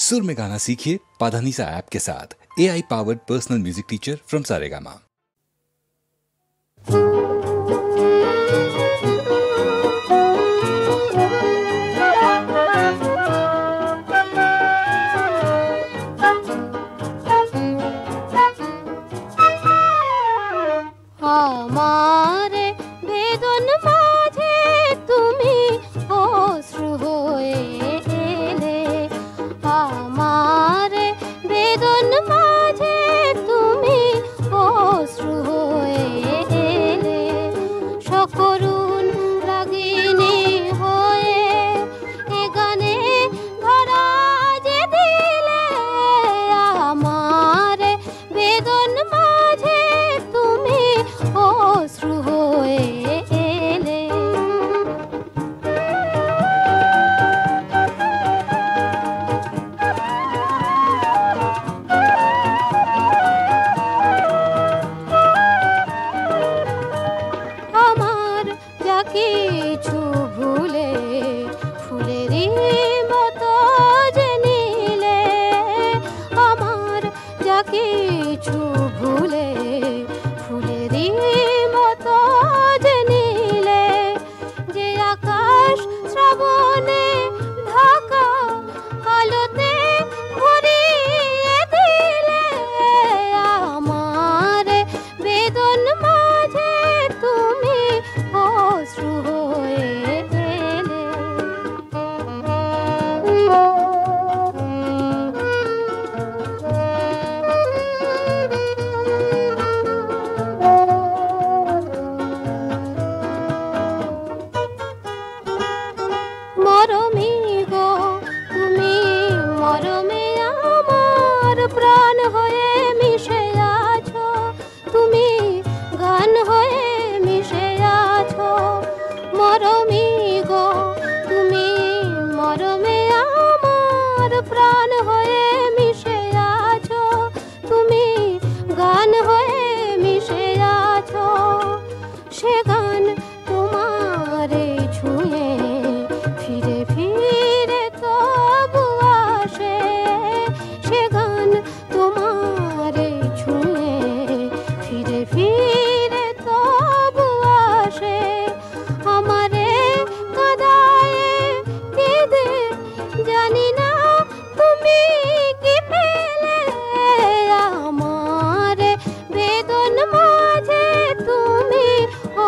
सुर में गाना सीखिए पाधानीसा ऐप के साथ। AI powered personal music teacher from Saregama. আমারে বেদন মাঝে তুমি অশ্রু হয়ে এলে, আমারে বেদন মাঝে তুমি অশ্রু হয়ে এলে, সকরুণ রাগিনী হয়ে এ গানে ধরা যে দিলে, আমারে বেদন মাঝে তুমি অশ্রু হয়ে এলে। আমার যা কিছু ভুলে ফুলেরই মতো যে নিলে, আমার যা কিছু ভুলে ফুলেরই মতো যে নিলে, যে আকাশ শ্রাবণে ঢাকা আলোতে ভরিয়ে দিলে, আমার বেদন মাঝে তুমি অশ্রু হয়ে এলে। মরমী গো তুমি মরমে আমার প্রাণ হয়ে মিশে আছো, তুমি গান হয়ে মিশে আছো। মরমী গো তুমি মরমে আমার প্রাণ হয়ে মিশে আছো, তুমি গান হয়ে মিশে আছো। সে গান তোমারে ছুঁয়ে ফিরে ফিরে তবু আসে, সে গান তোমারে ছুঁয়ে ফিরে ফিরে তবু আসে। আমারে কাঁদায় কেঁদে জানি না তুমি কি পেলে, আমার বেদন মাঝে তুমি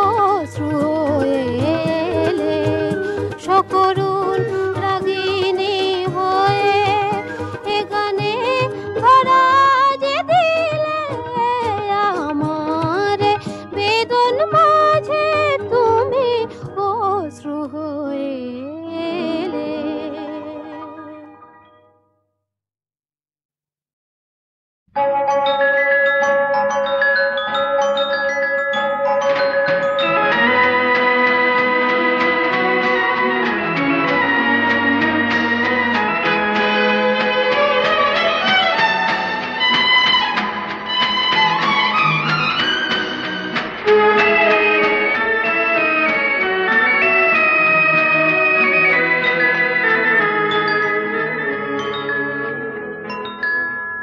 অশ্রু হয়ে এলে, সকরুণ রাগিনী হয়ে এ গানে ধরা যে দিলে, আমার বেদন মাঝে তুমি অশ্রু হয়ে এলে।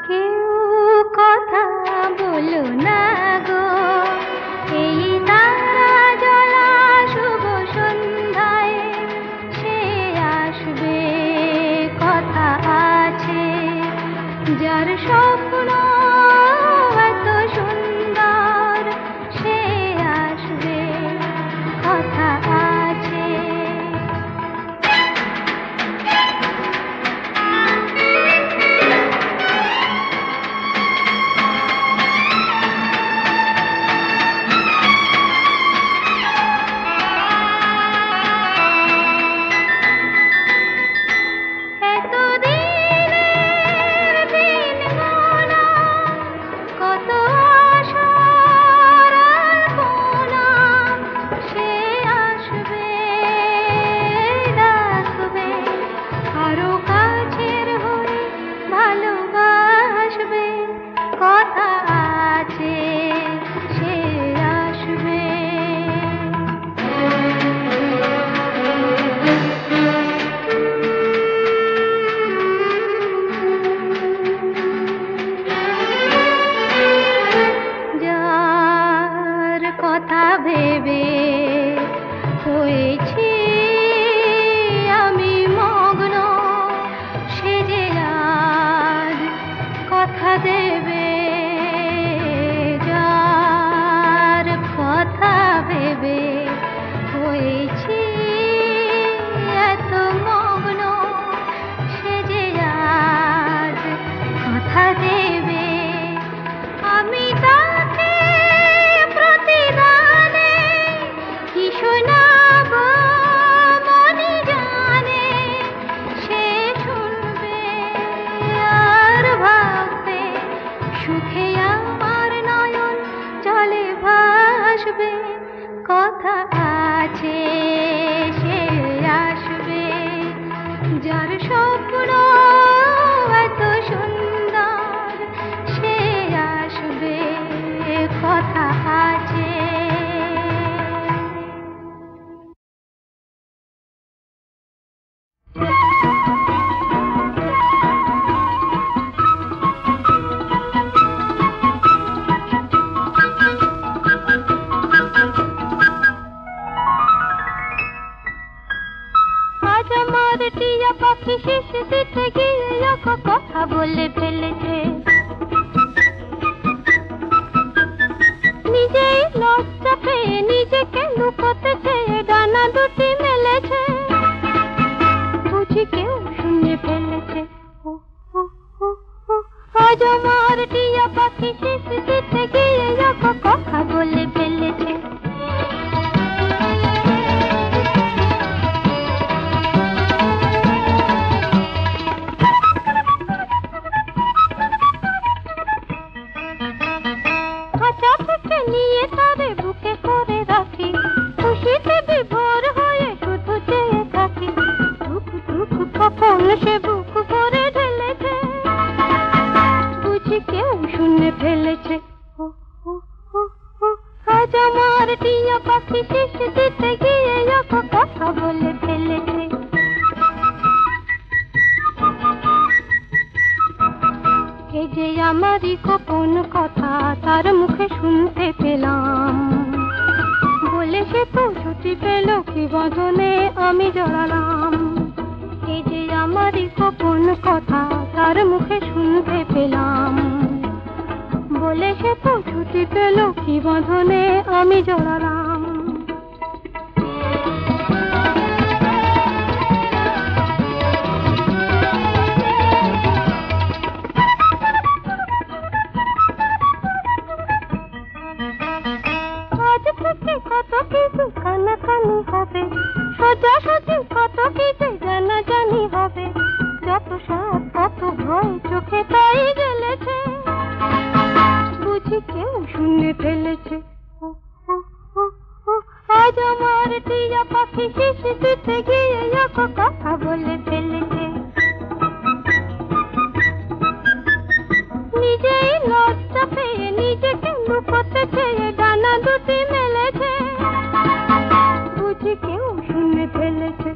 কেউ কথা বলো না গো, এই তারা জ্বলা শুভ সন্ধ্যায়, সে আসবে কথা আছে, যার স্বপ্ন এত সুন্দর, সে আসবে কথা আছে। এতদিনের দিন কথা আছে সে আসবে, যার স্বপ্ন এত সুন্দর সে আসবে, কথা আছে। টিয়া পাখি শেষ দিতে গিয়ে কথা বলে ফেলেছে, নিজেই লজ্জা পেয়ে নিজেকে লুকোতেছে, ডানা দুটি মেলেছে, বুঝি কেউ শুনে ফেলেছে। আজ আমার টিয়া পাখি শেষ দিতে গিয়ে কথা বলে ফেলেছে। নিয়ে তারে বুকে করে রাখি, খুশিতে বিভোর হয়ে শুধু চেয়ে থাকি, দুঃখ দুঃখ কখন সে বুক ভরে ঢেলেছে, বুঝি কেউ শুনে ফেলেছে। আজ আমার টিয়া পাখি শেষ দিতে গিয়ে কথা বলে ফেলেছে। এই যে আমারই গোপন কথা তার মুখে শুনতে পেলাম, বলে সে তো ছুটি পেল কি বাঁধনে আমি জড়ালাম। এই যে আমারই গোপন কথা তার মুখে শুনতে পেলাম, বলে সে তো ছুটি পেল কি বাঁধনে আমি জড়ালাম। কত কিছু কানাকানি হবে, সোজাসুজি কত কিছু জানাজানি হবে, যত সাপ তত ভয় চোখে তাই গেলেছে, বুঝি কেউ শুনে ফেলেছে। আজ আমার টিয়া পাখি শেষ দিতে গিয়ে কথা বলে ফেলেছে, নিজেই লজ্জা পেয়ে নিজেকে লুকোতেছে, ডানা দুটি মেলেছে, বুঝি কেউ শুনে ফেলেছে।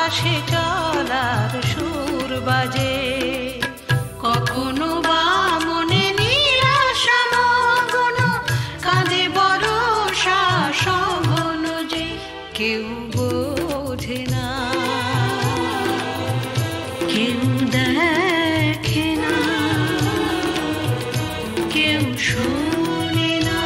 বাতাসে চলার সুর বাজে, কখনো বা মনে নিরাশা মগ্ন, কাঁদে বরষা সঘন যে কেউ বোঝে না, কেউ দেখে না, কেউ শোনে না।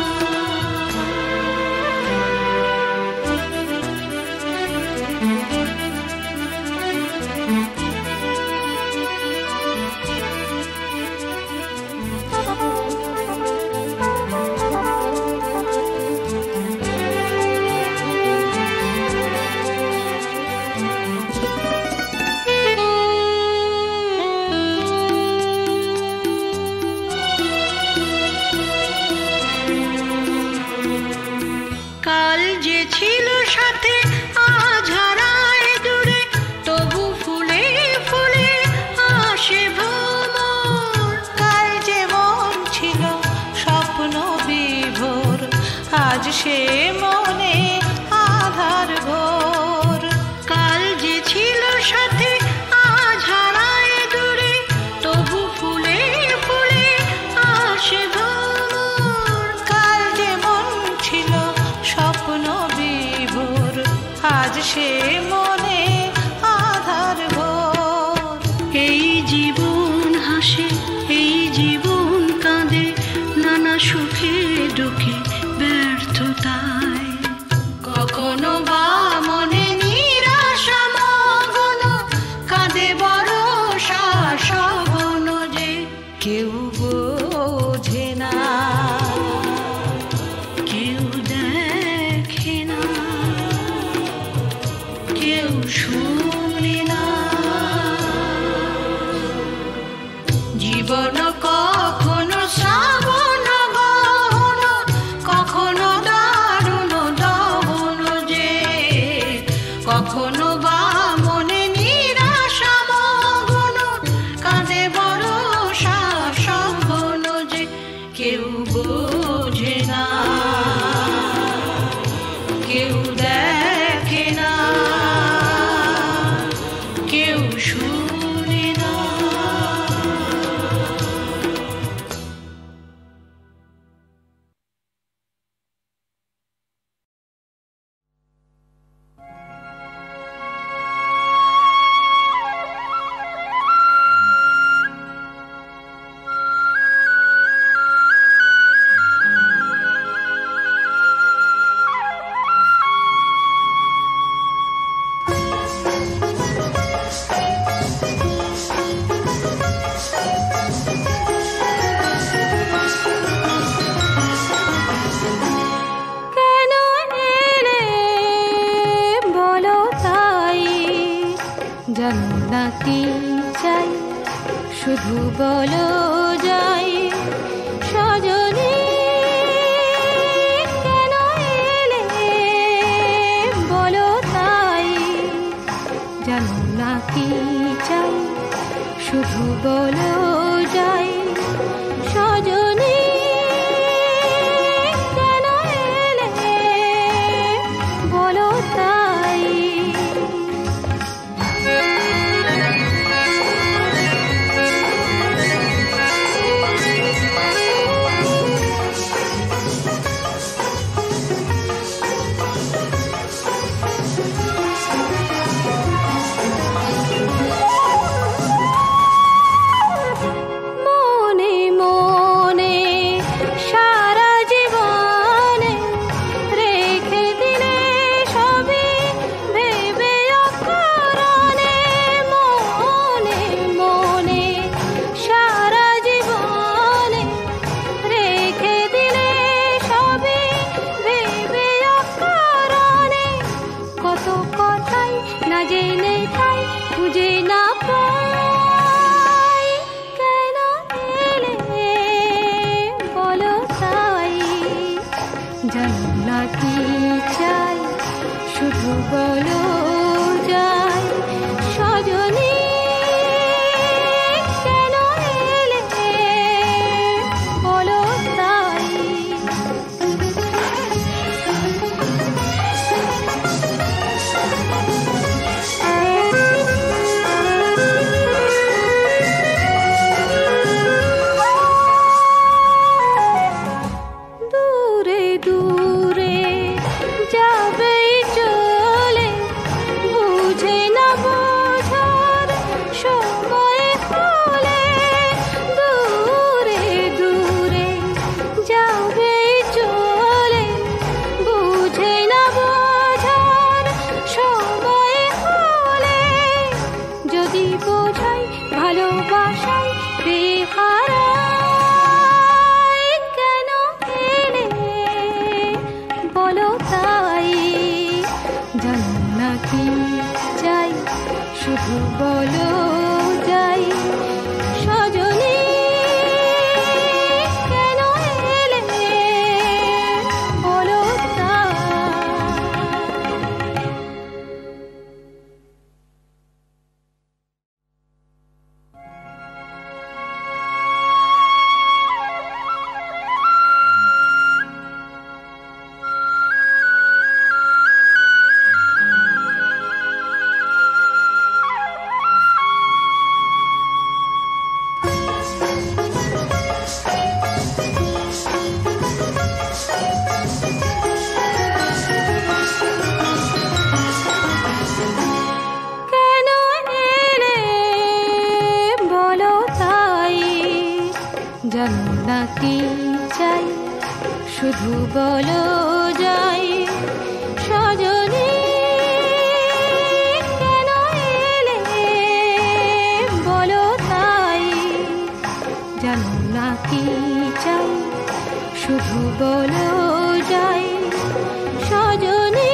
কাল যে ছিল সাথে আজ হারায় দূরে, তবু ফুলে ফুলে আসে ভ্রমর। কাল যে মন ছিল স্বপ্ন বিভোর, আজ সে মনে আধার ঘোর। কাল যে ছিল সাথে আজ হারায় দূরে, তবু ফুলে ফুলে আসে ভ্রমর। কাল যে মন ছিল স্বপ্ন বিভোর, আজ সে মনে আধার ঘোর। এই জীবন হাসে, এই জীবন কাঁদে, নানা সুখে দুঃখে ব্যর্থতায়। কখনো বা মনে নিরাশা মগ্ন, কাঁদে বরষা সঘন যে কেউ বোঝে না, কেউ দেখে না, কেউ শুনে না। জীবন কখনো শ্রাবণ গহন, কখনো দারুণ দহন যে, কখনো বা মনে নিরাশা মগ্ন, কাঁদে বরষা সঘন যে কেউ বোঝে না, কেউ দেখে না, কেউ শুনে না। কেন এলে বলো তাই, জানো না কি চাই, শুধু বলো যাই সজনী। কেন এলে বলো তাই, জানো না কি চাই, শুধু বলো যাই সজনী। কেন এলে বলো তাই। মনে মনে সারা জীবনে রেখে দিলে সবই ভেবে অকারণে। মনে মনে সারা জীবনে রেখে দিলে সবই ভেবে অকারণে। কত কথাই না জেনে তাই খুঁজে না পাই। কেন এলে বলো তাই, জানো না কি চাই, শুধু বলো যাই সজনী। কেন এলে বলো তাই। কি চাই শুধু বলো যাই সজনী কেন এলে বলো তাই। জানো না কি চাই শুধু বলো যাই সজনী কেন এলে বলো তাই। জানো না কি চাই শুধু বলো যাই সজনী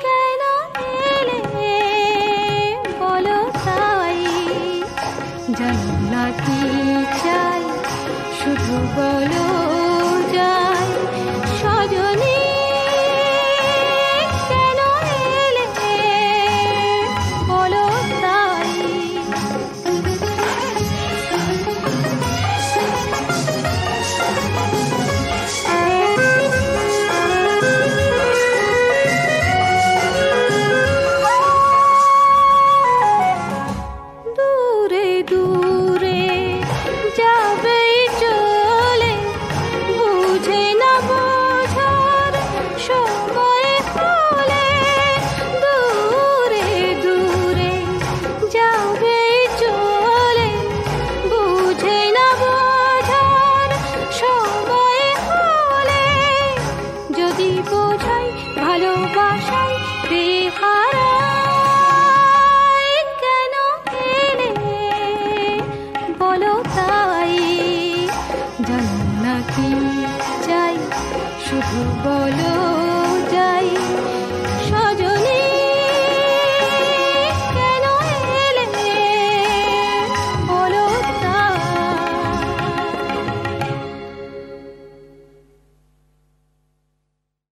কেন এলে বলো তাই। জানো না কি চাই শুধু বলো যাই সজনী কেন এলে বলো তাই। দূরে দূরে যাবে চলে বুঝে না বোঝার সময় হলে। দূরে দূরে যাবে চলে বুঝে না বোঝার সময় হলে। যদি বোঝাই ভালোবাসাই বেহারাই কেন এলে বলো তাই। জানো না কি চাই শুধু বলো যাই